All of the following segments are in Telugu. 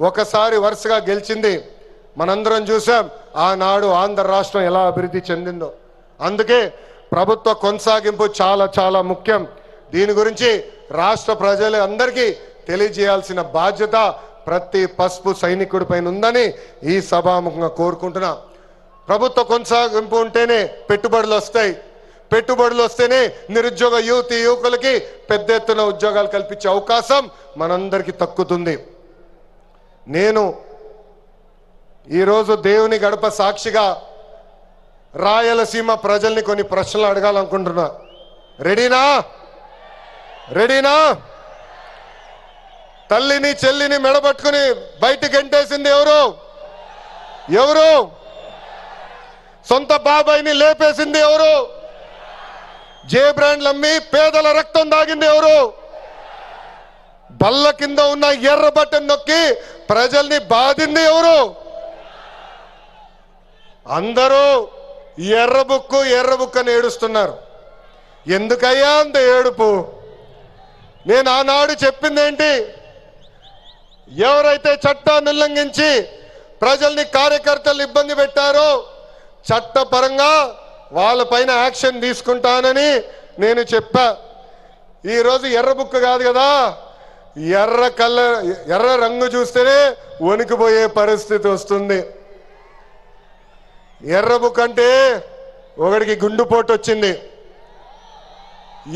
ఒకసారి వరుసగా గెలిచింది మనందరం చూసాం. ఆనాడు ఆంధ్ర రాష్ట్రం ఎలా అభివృద్ధి చెందిందో. అందుకే ప్రభుత్వ కొనసాగింపు చాలా చాలా ముఖ్యం. దీని గురించి రాష్ట్ర ప్రజలు అందరికీ తెలియజేయాల్సిన బాధ్యత ప్రతి పసుపు సైనికుడి పైన ఉందని ఈ సభాముఖంగా కోరుకుంటున్నా. ప్రభుత్వ కొనసాగింపు ఉంటేనే పెట్టుబడులు వస్తాయి. పెట్టుబడులు వస్తేనే నిరుద్యోగ యువకులకి పెద్ద ఎత్తున ఉద్యోగాలు కల్పించే అవకాశం మనందరికీ దక్కుతుంది. నేను ఈరోజు దేవుని గడప సాక్షిగా రాయలసీమ ప్రజల్ని కొన్ని ప్రశ్నలు అడగాలనుకుంటున్నా. రెడీనా? రెడీనా? తల్లిని చెల్లిని మెడబట్టుకుని బయటికి గెంటేసింది ఎవరు? ఎవరు? సొంత బాబాయిని లేపేసింది ఎవరు? జే బ్రాండ్లు అమ్మి పేదల రక్తం దాగింది ఎవరు? బల్ల కింద ఉన్న ఎర్ర బటన్ నొక్కి ప్రజల్ని బాధింది ఎవరు? అందరూ ఎర్ర బుక్కు అని ఏడుస్తున్నారు. ఎందుకయ్యా అంత ఏడుపు? నేను ఆనాడు చెప్పింది ఏంటి? ఎవరైతే చట్టాన్ని ఉల్లంఘించి ప్రజల్ని కార్యకర్తలు ఇబ్బంది పెట్టారో చట్టపరంగా వాళ్ళపైన యాక్షన్ తీసుకుంటానని నేను చెప్పా. ఈరోజు ఎర్ర బుక్ కాదు కదా, ఎర్ర రంగు చూస్తేనే వణికిపోయే పరిస్థితి వస్తుంది. ఎర్ర బుక్ అంటే ఒకడికి గుండుపోటు వచ్చింది.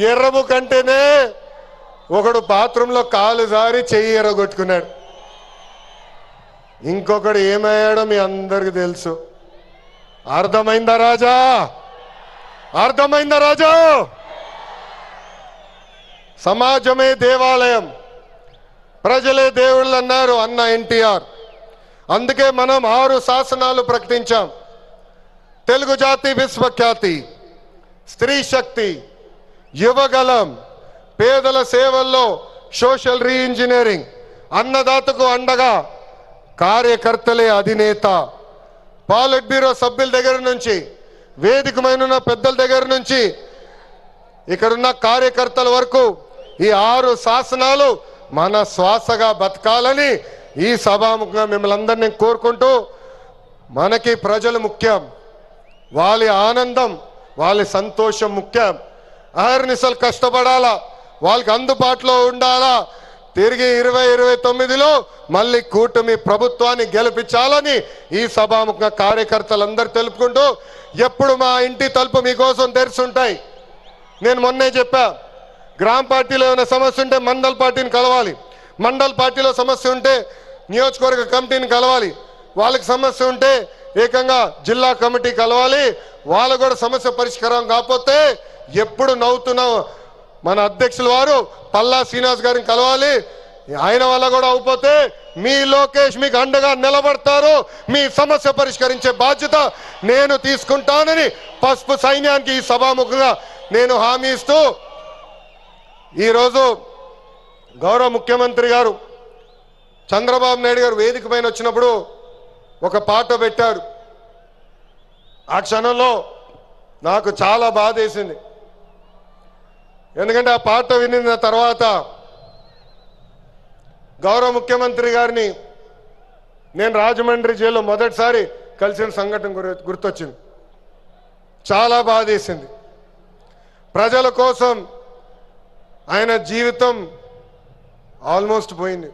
ఎర్ర బుక్ అంటేనే ఒకడు బాత్రూంలో కాలు జారి చెయ్యి ఎర్రగొట్టుకున్నాడు. ఇంకొకడు ఏమయ్యాడో మీ అందరికి తెలుసు. అర్థమైందా రాజా? అర్థమైందా రాజా? సమాజమే దేవాలయం, ప్రజలే దేవుళ్ళు అన్నారు అన్న ఎన్టీఆర్. అందుకే మనం 6 శాసనాలు ప్రకటించాం. తెలుగు జాతి విశ్వఖ్యాతి, స్త్రీ శక్తి, యువగలం, పేదల సేవల్లో సోషల్ రీఇంజనీరింగ్, అన్నదాతకు అండగా కార్యకర్తలే అధినేత. పాలిట్ బ్యూరో సభ్యుల దగ్గర నుంచి, వేదికమైన పెద్దల దగ్గర నుంచి, ఇక్కడున్న కార్యకర్తల వరకు ఈ 6 శాసనాలు మన శ్వాసగా బతకాలని ఈ సభాముఖంగా మిమ్మల్ని అందరినీ కోరుకుంటూ, మనకి ప్రజలు ముఖ్యం, వాళ్ళ ఆనందం వాళ్ళ సంతోషం ముఖ్యం. అహర్నిశలు కష్టపడాలా, వాళ్ళకి అందుబాటులో ఉండాలా. తిరిగి 2029లో మళ్ళీ కూటమి ప్రభుత్వాన్ని గెలిపించాలని ఈ సభాముఖంగా కార్యకర్తలందరూ తెలుపుకుంటూ, ఎప్పుడు మా ఇంటి తలుపు మీకోసం తెరుచుంటాయి. నేను మొన్నే చెప్పా, గ్రామ పార్టీలో ఏమైనా సమస్య ఉంటే మండల్ పార్టీని కలవాలి, మండల్ పార్టీలో సమస్య ఉంటే నియోజకవర్గ కమిటీని కలవాలి, వాళ్ళకి సమస్య ఉంటే ఏకంగా జిల్లా కమిటీ కలవాలి. వాళ్ళ కూడా సమస్య పరిష్కారం కాకపోతే ఎప్పుడు నవ్వుతున్న మన అధ్యక్షుల వారు పల్లా శ్రీనివాస్ గారిని కలవాలి. ఆయన వల్ల కూడా అయిపోతే మీ లోకేష్ మీకు అండగా నిలబడతారు. మీ సమస్య పరిష్కరించే బాధ్యత నేను తీసుకుంటానని పసుపు సైన్యానికి ఈ సభాముఖంగా నేను హామీ ఇస్తూ, ఈరోజు గౌరవ ముఖ్యమంత్రి గారు చంద్రబాబు నాయుడు గారు వేదిక పైన వచ్చినప్పుడు ఒక పాట పెట్టారు. ఆ క్షణంలో నాకు చాలా బాధేసింది. ఎందుకంటే ఆ పాట వినిన తర్వాత గౌరవ ముఖ్యమంత్రి గారిని నేను రాజమండ్రి జైల్లో మొదటిసారి కలిసిన సంఘటన గుర్తొచ్చింది. చాలా బాధేసింది. ప్రజల కోసం ఆయన జీవితం ఆల్మోస్ట్ పోయింది.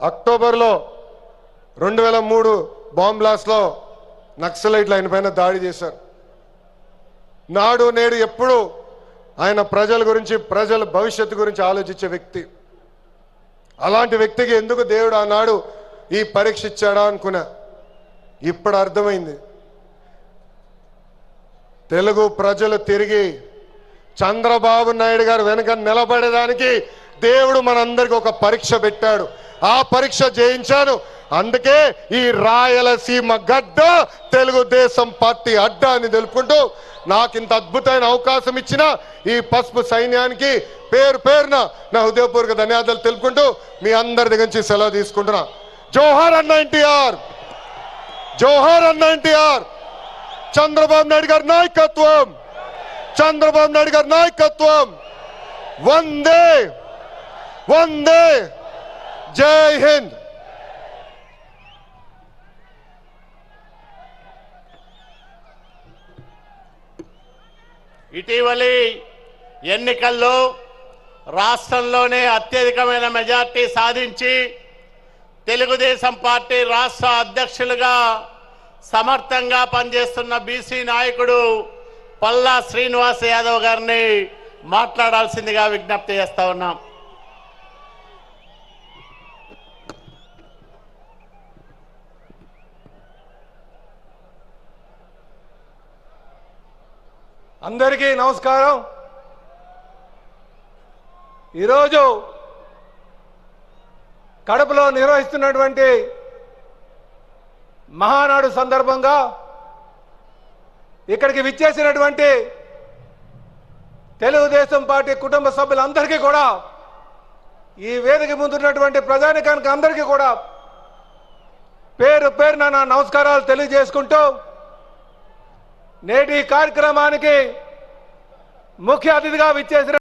అక్టోబర్లో 2003 బాంబ్ బ్లాస్ట్లో నక్సలైట్లు ఆయన పైన దాడి చేశారు. నాడు నేడు ఎప్పుడు ఆయన ప్రజల గురించి, ప్రజల భవిష్యత్తు గురించి ఆలోచించే వ్యక్తి. అలాంటి వ్యక్తికి ఎందుకు దేవుడు ఆనాడు ఈ పరీక్ష ఇచ్చాడా అనుకున్నా. ఇప్పుడు అర్థమైంది. తెలుగు ప్రజలు తిరిగి చంద్రబాబు నాయుడు గారు వెనక నిలబడేదానికి దేవుడు మనందరికి ఒక పరీక్ష పెట్టాడు. ఆ పరీక్ష జయించాను. అందుకే ఈ రాయలసీమ గడ్డ తెలుగుదేశం పార్టీ అడ్డా అని తెలుపుకుంటూ, నాకు ఇంత అద్భుతమైన అవకాశం ఇచ్చిన ఈ పసుపు సైన్యానికి పేరు పేరున నా హృదయపూర్వక ధన్యవాదాలు తెలుపుకుంటూ మీ అందరి దగ్గర నుంచి సెలవు తీసుకుంటున్నా. జోహార్ అన్న ఎన్టీఆర్, జోహార్ అన్న ఎన్టీఆర్. చంద్రబాబు నాయుడు గారి నాయకత్వం, చంద్రబాబు నాయుడు గారి నాయకత్వం. వందే వందే జై హింద్. ఇటీవలి ఎన్నికల్లో రాష్ట్రంలోనే అత్యధికమైన మెజార్టీ సాధించి తెలుగుదేశం పార్టీ రాష్ట్ర అధ్యక్షులుగా సమర్థంగా పనిచేస్తున్న బీసీ నాయకుడు పల్లా శ్రీనివాస్ యాదవ్ గారిని మాట్లాడాల్సిందిగా విజ్ఞప్తి చేస్తా ఉన్నాం. అందరికీ నమస్కారం. ఈరోజు కడపలో నిర్వహిస్తున్నటువంటి మహానాడు సందర్భంగా ఇక్కడికి విచ్చేసినటువంటి తెలుగుదేశం పార్టీ కుటుంబ సభ్యులందరికీ కూడా, ఈ వేదిక ముందున్నటువంటి ప్రజానికానికి అందరికీ కూడా పేరు పేరున నా నమస్కారాలు తెలియజేసుకుంటూ, నేటి కార్యక్రమానికి ముఖ్య అతిథిగా విచ్చేసిన